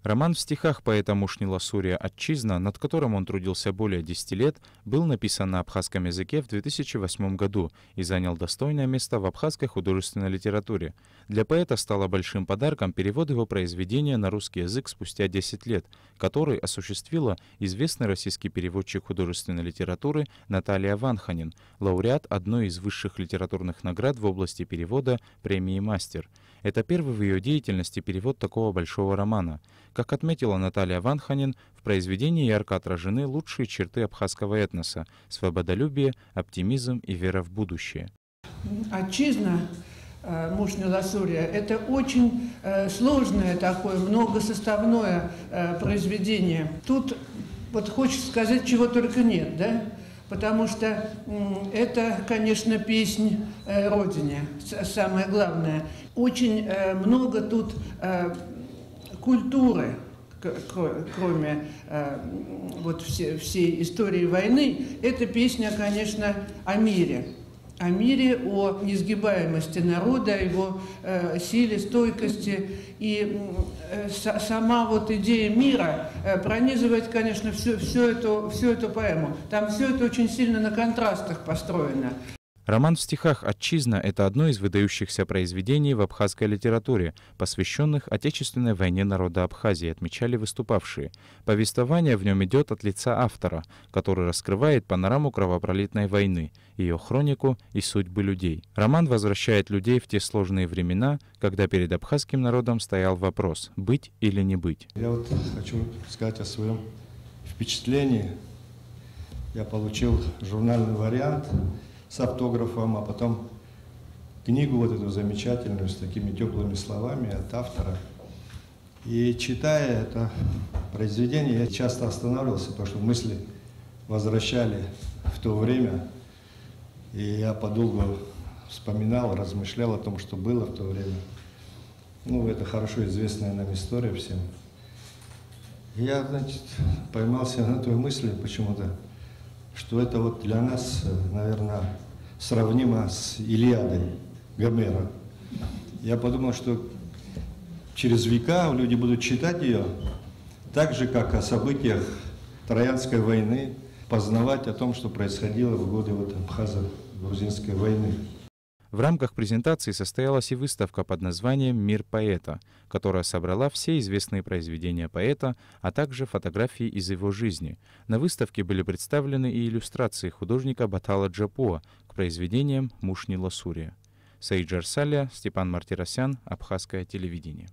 Роман в стихах поэта Мушнила Сурия «Отчизна», над которым он трудился более 10 лет, был написан на абхазском языке в 2008 году и занял достойное место в абхазской художественной литературе. Для поэта стало большим подарком перевод его произведения на русский язык спустя 10 лет, который осуществила известный российский переводчик художественной литературы Наталья Ванханин, лауреат одной из высших литературных наград в области перевода премии «Мастер». Это первый в ее деятельности перевод такого большого романа. Как отметила Наталья Ванханин, в произведении ярко отражены лучшие черты абхазского этноса – свободолюбие, оптимизм и вера в будущее. «Отчизна» Мушнила Сурия – это очень сложное такое, многосоставное произведение. Тут вот хочется сказать, чего только нет, да? Потому что это, конечно, песнь Родине, самое главное. Очень много тут культуры, кроме вот всей истории войны. Это песня, конечно, о мире, о несгибаемости народа, о его силе, стойкости. И сама вот идея мира пронизывает, конечно, всю эту поэму. Там все это очень сильно на контрастах построено. Роман в стихах «Отчизна» — это одно из выдающихся произведений в абхазской литературе, посвященных Отечественной войне народа Абхазии, отмечали выступавшие. Повествование в нем идет от лица автора, который раскрывает панораму кровопролитной войны, ее хронику и судьбы людей. Роман возвращает людей в те сложные времена, когда перед абхазским народом стоял вопрос «быть или не быть». Я вот хочу сказать о своем впечатлении. Я получил журнальный вариант с автографом, а потом книгу вот эту замечательную с такими теплыми словами от автора. И читая это произведение, я часто останавливался, потому что мысли возвращали в то время. И я подолгу вспоминал, размышлял о том, что было в то время. Ну, это хорошо известная нам история всем. И я, значит, поймался на той мысли почему-то, что это вот для нас, наверное, сравнимо с Илиадой Гомера. Я подумал, что через века люди будут читать ее так же, как о событиях Троянской войны, познавать о том, что происходило в годы вот Абхазо-Грузинской войны. В рамках презентации состоялась и выставка под названием «Мир поэта», которая собрала все известные произведения поэта, а также фотографии из его жизни. На выставке были представлены и иллюстрации художника Батала Джапуа к произведениям Мушнила Сурия. Саид Жарсалия, Степан Мартиросян, Абхазское телевидение.